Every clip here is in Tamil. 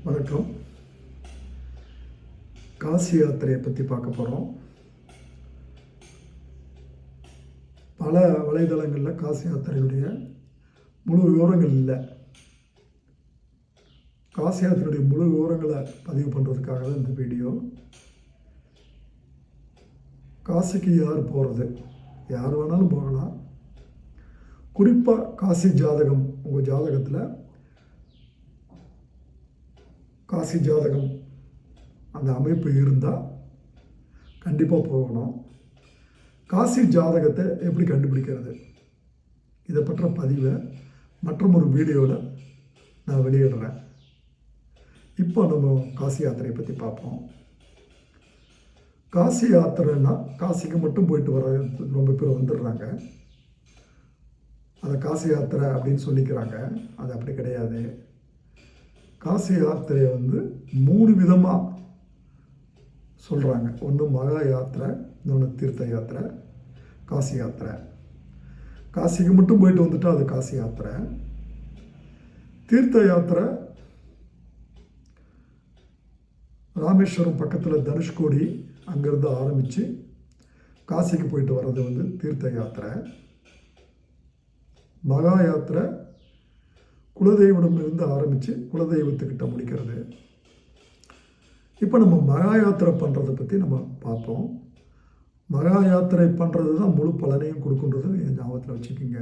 வணக்கம். காசி யாத்திரையை பற்றி பார்க்க போகிறோம். பல வலைதளங்களில் காசி யாத்திரையுடைய முழு விவரங்கள் இல்லை. காசி யாத்திரையுடைய முழு விவரங்களை பதிவு பண்ணுறதுக்காக தான் இந்த வீடியோ. காசிக்கு யார் போகிறது? யார் வேணாலும் போகலாம். குறிப்பாக காசி ஜாதகம், உங்கள் ஜாதகத்தில் காசி ஜாதகம் அந்த அமைப்பு இருந்தால் கண்டிப்பாக போகணும். காசி ஜாதகத்தை எப்படி கண்டுபிடிக்கிறது, இதை பற்ற பதிவை மற்றும் ஒரு வீடியோவில் நான் வெளியிடுறேன். இப்போ நம்ம காசி யாத்திரையை பற்றி பார்ப்போம். காசி யாத்திரைன்னா காசிக்கு மட்டும் போயிட்டு வர ரொம்ப பேர் வந்துடுறாங்க. அதை காசி யாத்திரை அப்படின்னு சொல்லிக்கிறாங்க. அது அப்படி கிடையாது. காசி யாத்திரையை 3 விதமாக சொல்கிறாங்க. ஒன்று மகா யாத்திரை, இன்னொன்று தீர்த்த யாத்திரை, காசி யாத்திரை. காசிக்கு மட்டும் போயிட்டு வந்துட்டா அது காசி யாத்திரை. தீர்த்த யாத்திரை ராமேஸ்வரம் பக்கத்தில் தனுஷ்கோடி அங்கேருந்து ஆரம்பித்து காசிக்கு போயிட்டு வர்றது தீர்த்த யாத்திரை. மகா யாத்திரை குலதெய்வமிருந்து ஆரம்பித்து குலதெய்வத்துக்கிட்ட முடிக்கிறது. இப்போ நம்ம மகா யாத்திரை பண்ணுறதை பற்றி நம்ம பார்ப்போம். மகா யாத்திரை பண்ணுறது தான் முழு பலனையும் கொடுக்குன்றது என் ஞாபகத்தில் வச்சுக்கோங்க.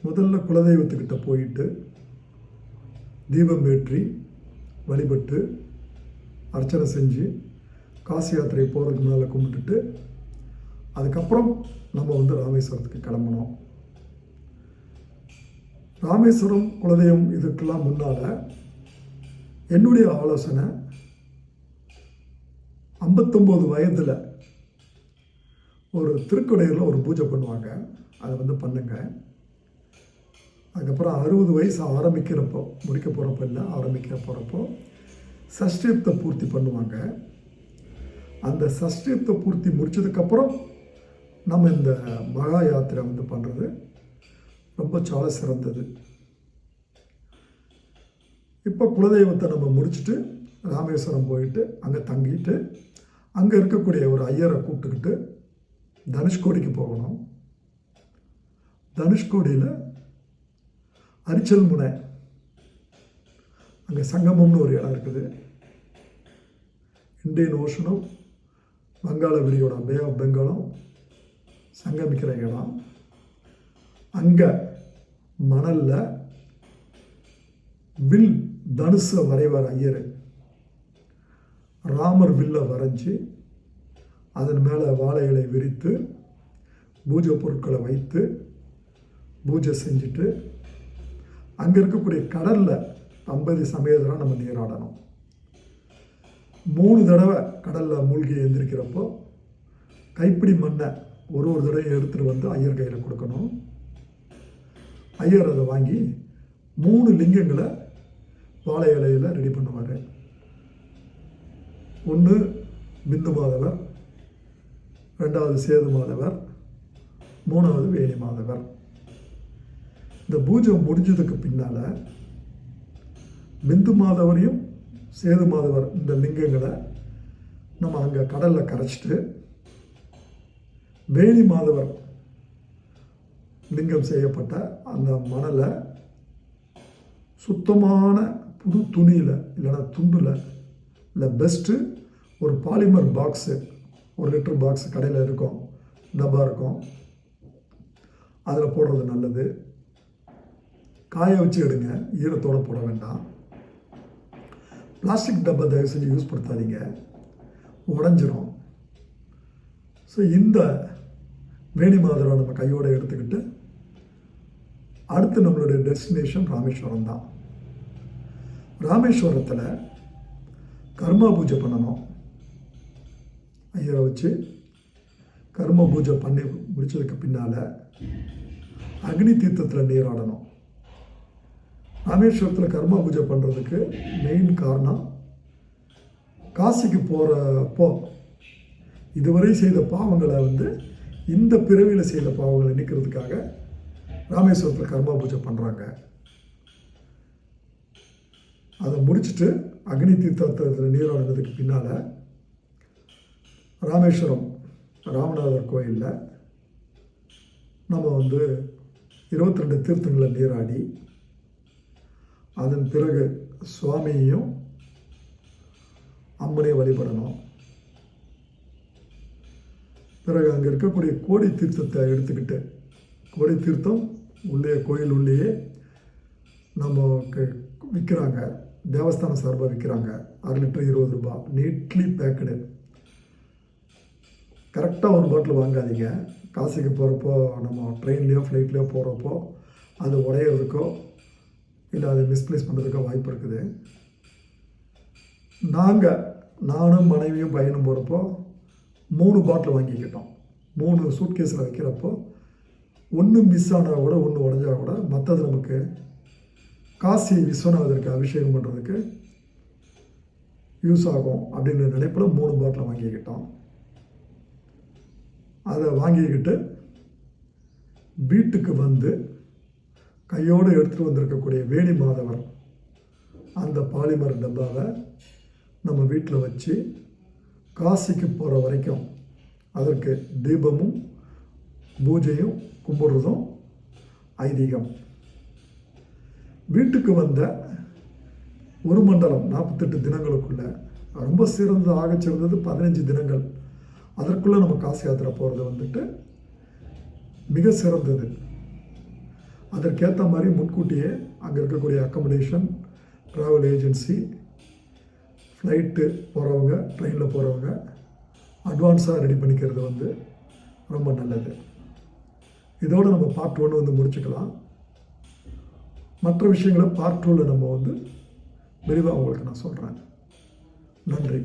முதல்ல குலதெய்வத்துக்கிட்ட போயிட்டு தீபம் ஏற்றி வழிபட்டு அர்ச்சனை செஞ்சு காசி யாத்திரை போகிறதுக்கு முன்னால் கும்பிட்டுட்டு அதுக்கப்புறம் நம்ம ராமேஸ்வரத்துக்கு கிளம்பணும். ராமேஸ்வரம் குலதெய்வம் இதுக்கெல்லாம் முன்னால் என்னுடைய ஆலோசனை 59 வயதில் ஒரு திருக்கடையில் ஒரு பூஜை பண்ணுவாங்க. அதை பண்ணுங்க. அதுக்கப்புறம் 60 வயசு ஆரம்பிக்கிறப்போ, முடிக்க போகிறப்போ இல்லை, ஆரம்பிக்க போகிறப்போ சஷ்டியத்தை பூர்த்தி பண்ணுவாங்க. அந்த சஷ்டியத்தை பூர்த்தி முடித்ததுக்கப்புறம் நம்ம இந்த மகா யாத்திரை பண்ணுறது ரொம்ப சால சிறந்தது. இப்போ குலதெய்வத்தை நம்ம முடிச்சுட்டு ராமேஸ்வரம் போயிட்டு அங்கே தங்கிட்டு அங்கே இருக்கக்கூடிய ஒரு ஐயரை கூப்பிட்டுக்கிட்டு தனுஷ்கோடிக்கு போகணும். தனுஷ்கோடியில் அரிச்சல் முனை, அங்கே சங்கமம்னு ஒரு இடம் இருக்குது. இந்தியன் ஓஷனும் வங்காள விரியோட பே ஆஃப் பெங்காலும் சங்கமிக்கிற இடம். அங்கே மணலில் வில் தனுசை வரைவார் ஐயர். ராமர் வில்லை வரைஞ்சி அதன் மேலே வாழை இலை விரித்து பூஜை பொருட்களை வைத்து பூஜை செஞ்சுட்டு அங்கே இருக்கக்கூடிய கடலில் 50 சமயத்தில் நம்ம நீராடணும். 3 தடவை கடலில் மூழ்கி எழுந்திருக்கிறப்போ கைப்பிடி மண்ணை ஒரு தடவை எடுத்துகிட்டு ஐயர் கையில் கொடுக்கணும். ஐயர் அதை வாங்கி 3 லிங்கங்களை வாழை இலையில் ரெடி பண்ணுவார். ஒன்று பிந்து மாதவர், 2வது சேது மாதவர், 3வது வேணி மாதவர். இந்த பூஜை முடிஞ்சதுக்கு பின்னால் பிந்து மாதவரையும் சேது மாதவர் இந்த லிங்கங்களை நம்ம அங்கே கடலில் கரைச்சிட்டு வேணி மாதவர் லிங்கம் செய்யப்பட்ட அந்த மணலை சுத்தமான புது துணியில் இல்லைன்னா துண்டில் இல்லை பெஸ்ட்டு ஒரு பாலிமர் பாக்ஸு, 1 லிட்டர் பாக்ஸு கடையில் இருக்கும், டப்பா இருக்கும், அதில் போடுறது நல்லது. காய வச்சு எடுங்க, ஈரத்தோடு போட வேண்டாம். பிளாஸ்டிக் டப்பா தயவு செஞ்சு யூஸ் படுத்தாதீங்க, உடஞ்சிரும். ஸோ இந்த வேணி மாதரை நம்ம கையோடு எடுத்துக்கிட்டு அடுத்து நம்மளுடைய டெஸ்டினேஷன் ராமேஸ்வரம் தான். ராமேஸ்வரத்தில் கர்மா பூஜை பண்ணணும். ஐயரை வச்சு கர்ம பூஜை பண்ணி முடிச்சதுக்கு பின்னால் அக்னி தீர்த்தத்தில் நீராடணும். ராமேஸ்வரத்தில் கர்மா பூஜை பண்ணுறதுக்கு மெயின் காரணம், காசிக்கு போகிறப்போ இதுவரை செய்த பாவங்களை இந்த பிறவியில் செய்த பாவங்களை நீக்கிறதுக்காக ராமேஸ்வரத்தில் கர்மா பூஜை பண்ணுறாங்க. அதை முடிச்சுட்டு அக்னி தீர்த்தத்தில் நீராடினதுக்கு பின்னால் ராமேஸ்வரம் ராமநாதர் கோயிலில் நம்ம 22 தீர்த்தங்களில் நீராடி அதன் பிறகு சுவாமியையும் அம்மனையும் வழிபடணும். பிறகு அங்கே இருக்கக்கூடிய கோடி தீர்த்தத்தை எடுத்துக்கிட்டு, கோடி தீர்த்தம் உள்ளே கோயில் உள்ளேயே நம்ம விற்கிறாங்க, தேவஸ்தான சார்பாக விற்கிறாங்க. 1 லிட்டர் 20 ரூபா, நீட்லி பேக்கடு. கரெக்டாக ஒரு பாட்டில் வாங்காதீங்க. காசிக்கு போகிறப்போ, நம்ம ட்ரெயின்லேயோ ஃப்ளைட்லேயோ போகிறப்போ அது உடையிறதுக்கோ இல்லை அதை மிஸ்பிளேஸ் பண்ணுறதுக்கோ வாய்ப்பு இருக்குது. நானும் மனைவியும் பையனும் போகிறப்போ 3 பாட்டில் வாங்கிக்கிட்டோம். 3 சூட்கேஸில் வைக்கிறப்போ ஒன்று மிஸ் ஆனால் கூட, ஒன்று உடஞ்சா கூட, மற்றது நமக்கு காசி விஸ்வநாதருக்கு அபிஷேகம் பண்ணுறதுக்கு யூஸ் ஆகும் அப்படின்னு நினைப்பில் 3 பாட்டில் வாங்கிக்கிட்டோம். அதை வாங்கிக்கிட்டு வீட்டுக்கு கையோடு எடுத்துகிட்டு வந்திருக்கக்கூடிய வேணி மாதவர் அந்த பாலிமர் டப்பாவை நம்ம வீட்டில் வச்சு காசிக்கு போகிற வரைக்கும் அதற்கு தீபமும் பூஜையும் கும்பிடுறதும் ஐதீகம். வீட்டுக்கு வந்த ஒரு மண்டலம் 48 தினங்களுக்குள்ள, ரொம்ப ஆகச்சிறந்தது 15 தினங்கள், அதற்குள்ளே நம்ம காசி யாத்திரை போகிறது மிக சிறந்தது. அதற்கேற்ற மாதிரி முன்கூட்டியே அங்கே இருக்கக்கூடிய அக்கமடேஷன், ட்ராவல் ஏஜென்சி, ஃப்ளைட்டு போகிறவங்க, ட்ரெயினில் போகிறவங்க அட்வான்ஸாக ரெடி பண்ணிக்கிறது ரொம்ப நல்லது. இதோடு நம்ம பார்ட் 1 முடிச்சுக்கலாம். மற்ற விஷயங்களை பார்ட் 2ல் நம்ம விரிவாக உங்களுக்கு நான் சொல்கிறேன். நன்றி.